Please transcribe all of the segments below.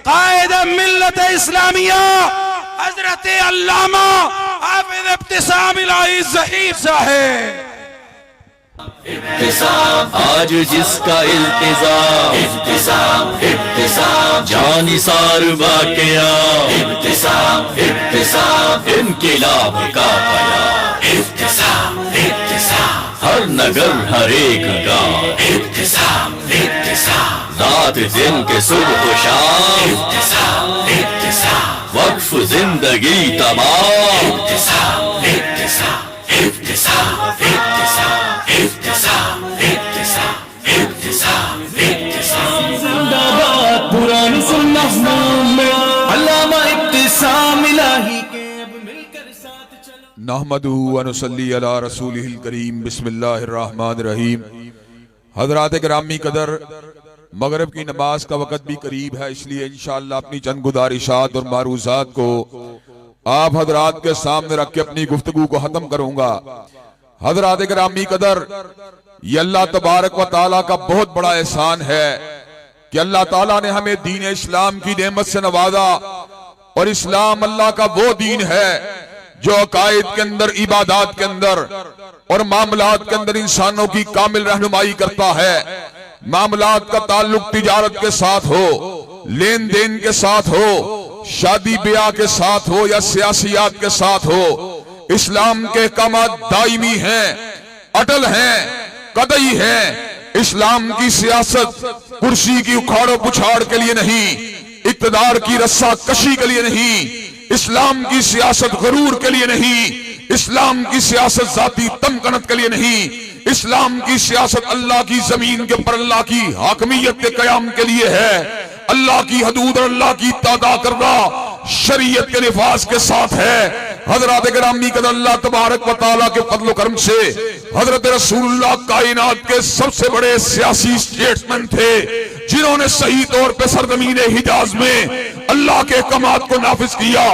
قائد ملت اسلامیہ حضرت علامہ حافظ ابتسام الہی ظہیر صاحب. ابتسام آج جس کا التزام، ابتسام ابتسام جانثار واقعہ، ابتسام ابتسام انقلاب کا پیام، ابتسام ابتسام ہر نگر ہر ایک گاؤں، ابتسام ابتسام رات دن کے صبح و شام، ابتسام ابتسام وقف زندگی تمام، ابتسام ابتسام ابتسام ابتسام ابتسام ابتسام ابتسام ابتسام زندہ باد پرانی سنت میں علامہ ابتسام الہی کے اب مل کر ساتھ چلو. نحمدہ و نصلی علی رسولہ الکریم. بسم اللہ الرحمن الرحیم. حضرات گرامی قدر، مغرب کی نماز کا وقت بھی قریب ہے، اس لیے انشاءاللہ اپنی چند گزارشات اور معروضات کو آپ حضرات کے سامنے رکھ کے اپنی گفتگو کو ختم کروں گا. حضرات گرامی قدر، یہ اللہ تبارک و تعالیٰ کا بہت بڑا احسان ہے کہ اللہ تعالیٰ نے ہمیں دین اسلام کی نعمت سے نوازا، اور اسلام اللہ کا وہ دین ہے جو عقائد کے اندر، عبادات کے اندر اور معاملات کے اندر انسانوں کی کامل رہنمائی کرتا ہے. معاملات کا تعلق تجارت کے ساتھ ہو، لین دین کے ساتھ ہو، شادی بیاہ کے ساتھ ہو یا سیاسیات کے ساتھ ہو، اسلام کے احکامات دائمی ہیں، اٹل ہیں، قطعی ہیں. اسلام کی سیاست کرسی کی اکھاڑ و پچھاڑ کے لیے نہیں، اقتدار کی رسا کشی کے لیے نہیں، اسلام کی سیاست غرور کے لیے نہیں، اسلام کی سیاست ذاتی تمکنت کے لیے نہیں، اسلام کی سیاست اللہ کی زمین کے پر اللہ کی حاکمیت کے قیام کے لیے ہے. اللہ کی حدود اور اللہ کی تعداد کردہ شریعت کے نفاذ کے ساتھ ہے. حضرات گرامی قدر، اللہ تبارک و تعالیٰ کے فضل و کرم سے حضرت رسول اللہ کائنات کے سب سے بڑے سیاسی سٹیٹسمن تھے، جنہوں نے صحیح طور پہ سرزمین حجاز میں اللہ کے احکامات کو نافذ کیا.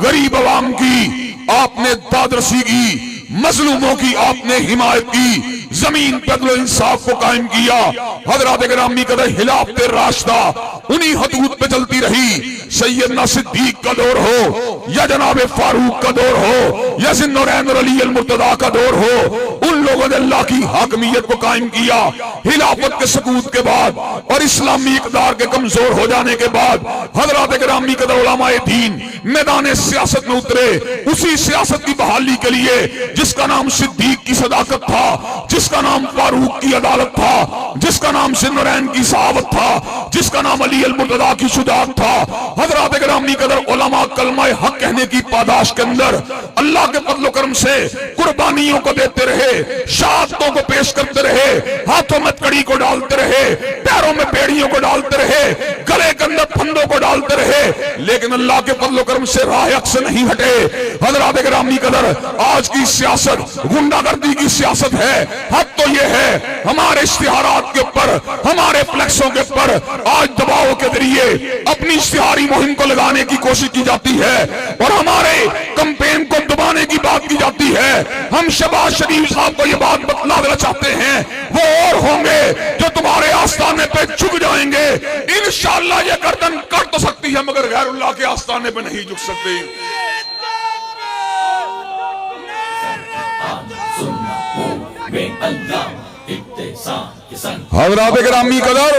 غریب عوام کی آپ نے دادرسی کی، مظلوموں کی آپ نے حمایت کی، زمین پہ عدل و انصاف کو قائم کیا. حضرات گرامی قدر، خلافت راشدہ انہی حدود پہ چلتی رہی. سیدنا صدیق کا دور ہو یا جناب فاروق کا دور ہو یا ذوالنورین اور علی المرتضیٰ کا دور ہو، ان لوگوں نے اللہ کی حاکمیت کو قائم کیا. خلافت کے سقوط کے بعد اور اسلامی اقدار کے کمزور ہو جانے کے بعد حضرات گرامی قدر علماء دین میدان سیاست میں اترے، اسی سیاست کی بحالی کے لیے جس کا نام صدیق کی صداقت تھا، جس کا نام فاروق کی عدالت تھا، جس کا نام ذوالنورین کی صحابت تھا، جس کا نام علی المرتضیٰ کی شجاعت تھا. حضرات گرامی قدر، علماء کلمہ حق کہنے کی پاداش کے اندر اللہ کے فضل و کرم سے قربانیوں کو دیتے رہے، شہادتوں کو پیش کرتے رہے، ہاتھوں میں کڑی کو ڈالتے رہے، پیروں میں بیڑیوں کو ڈالتے رہے، گلے کے اندر پھندوں کو ڈالتے رہے، لیکن اللہ کے فضل و کرم سے راہ حق سے نہیں ہٹے. حضرات گرامی قدر، آج کی سیاست غنڈہ گردی کی سیاست ہے. حق تو یہ ہے ہمارے اشتہارات کے اوپر، ہمارے فلیکسوں کے اوپر آج دباؤ کے ذریعے اپنی اشتہاری مہم کو لگانے کی کوشش کی جاتی ہے اور ہمارے کمپین کو دبانے کی بات کی جاتی ہے. ہم شہباز شریف صاحب کو یہ بات بتلا دینا چاہتے ہیں، وہ اور ہوں گے جو تمہارے آستانے پہ جھک جائیں گے. انشاءاللہ یہ گردن کٹ تو سکتی ہے مگر غیر اللہ کے آستانے پہ نہیں جھک سکتی. حضرات گرامی قدر،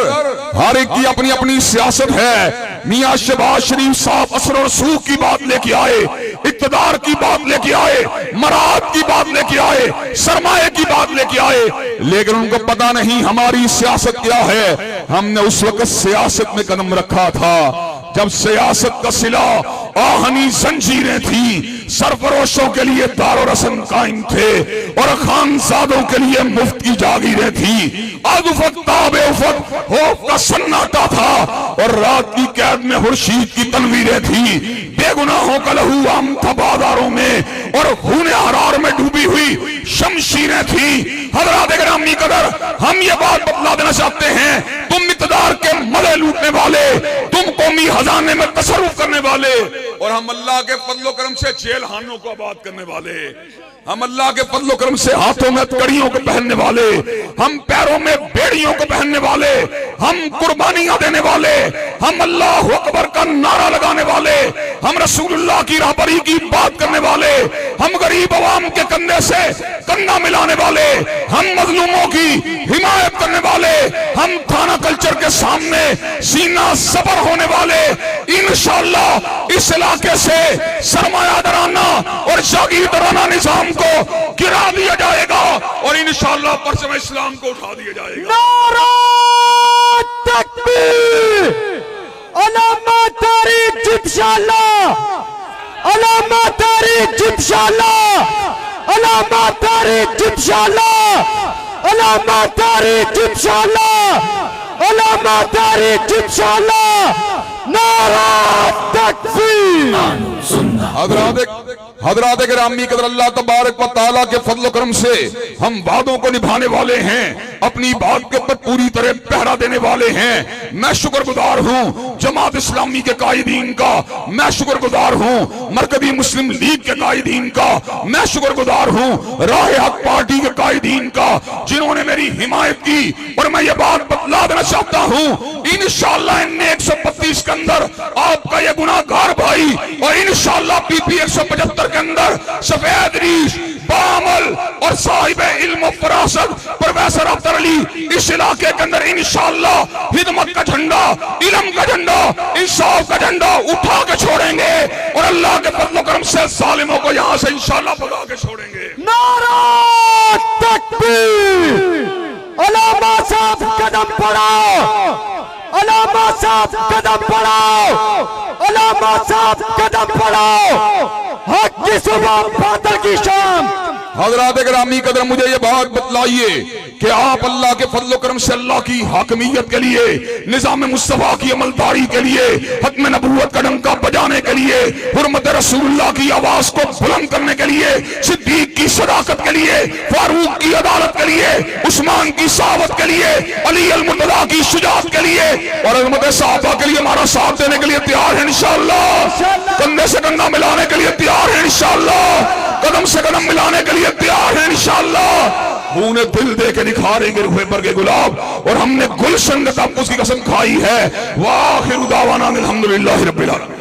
ہر ایک کی اپنی اپنی سیاست ہے. میاں شہباز شریف صاحب اثر و رسوخ کی بات لے کے آئے، اقتدار کی بات لے کے آئے، مراد کی بات لے کے آئے، سرمایہ کی بات لے کے آئے، لیکن ان کو پتا نہیں ہماری سیاست کیا ہے. ہم نے اس وقت سیاست میں قدم رکھا تھا جب سیاست کا صلہ آہنی زنجیریں تھیں، سرفروشوں کے لیے دار و رسم قائم تھے اور خانزادوں کے لیے مفت کی جاگیریں تھیں. آج افق تاب افق خوف کا سناٹا تھا اور رات کی قید میں خورشید کی تنویریں تھیں. بے گناہوں کا لہو عام تھا بازاروں میں اور خون حرار میں ڈوبی ہوئی شمشیریں تھیں. حضرات گرامی قدر، ہم یہ بات بتلا دینا چاہتے ہیں، تم اقتدار کے ملے لوٹنے والے، تم قومی اسلامی خزانے میں تصرف کرنے والے، اور ہم اللہ کے فضل و کرم سے جیل خانوں کو آباد کرنے والے، ہم اللہ کے فضل و کرم سے ہاتھوں میں کڑیوں کو پہننے والے، ہم پیروں میں بیڑیوں کو پہننے والے، ہم قربانیاں دینے والے، ہم اللہ اکبر کا نعرہ لگانے والے، ہم رسول اللہ کی رہبری کی بات کرنے والے، ہم غریب عوام کے کندھے سے کندھا ملانے والے، ہم مظلوموں کی حمایت کرنے والے، ہم تھانہ کلچر کے سامنے سینہ صبر ہونے والے، انشاءاللہ اس علاقے سے سرمایہ دارانہ اور جاگیردارانہ نظام کو گرا دیا جائے گا، اور انشاءاللہ پرچم اسلام کو اٹھا دیا جائے گا۔ نعرہ تکبیر، علامہ تاریخ انشاءاللہ، علامہ تاریخ انشاءاللہ، علامہ تاریخ انشاءاللہ، علامہ تاریخ انشاءاللہ، علامہ تاریخ انشاءاللہ، نعرہ تکبیر۔ حضرات گرامی قدر، اللہ تبارک و تعالیٰ کے فضل و کرم سے ہم وعدوں کو نبھانے والے ہیں، اپنی بات کے اوپر پوری طرح پہرا دینے والے ہیں۔ میں شکر گزار ہوں جماعت اسلامی کے قائدین کا، میں شکر گزار ہوں مرکزی مسلم لیگ کے قائدین کا، میں شکر گزار ہوں راہ حق پارٹی کے قائدین کا، جنہوں نے میری حمایت کی۔ اور میں یہ بات بتلا دینا چاہتا ہوں، انشاءاللہ ان 132 کے اندر آپ کا یہ گناہ گار بھائی، اور انشاءاللہ پی پی 175 کے اندر سفید ریش بعمل اور صاحب علم و فراست پروفیسر افضل علی اس علاقے کے اندر انشاءاللہ خدمت کا جھنڈا، علم کا جھنڈا، انصاف کا جھنڈا اٹھا کے چھوڑیں گے، اور اللہ کے فضل و کرم سے ظالموں کو یہاں سے انشاءاللہ بھگا کے چھوڑیں گے۔ نعرہ تکبیر، علامہ صاحب قدم بڑھاؤ، علامہ صاحب قدم بڑھاؤ، علامہ صاحب قدم بڑھاؤ، حق کی صبح باطل کی شام۔ حضرات گرامی قدر، مجھے یہ بات بتلائیے کہ آپ اللہ کے فضل و کرم سے اللہ کی حاکمیت کے لیے، نظام مصطفیٰ کی عملداری کے لیے، ختم نبوت کا ڈنکا بجانے کے لیے، حرمت رسول اللہ کی آواز کو بلند کرنے کے لیے، صدیق کی صداقت کے لیے، فاروق کی عدالت کے لیے، عثمان کی صحابت کے لیے، علی المرتضیٰ کی شجاعت کے لیے اور عظمت صحابہ کے لیے ہمارا ساتھ دینے کے لیے تیار ہیں انشاءاللہ، کندھے سے کندھا ملانے کے لیے تیار ہیں انشاءاللہ، قدم سے قدم ملانے کے لیے تیار ہیں انشاءاللہ۔ خون دل دے کے نکھاریں گے روح پر کے گلاب، اور ہم نے گلشن کا تحفظ کی قسم کھائی ہے۔ وآخر دعوانا الحمدللہ رب العالمین۔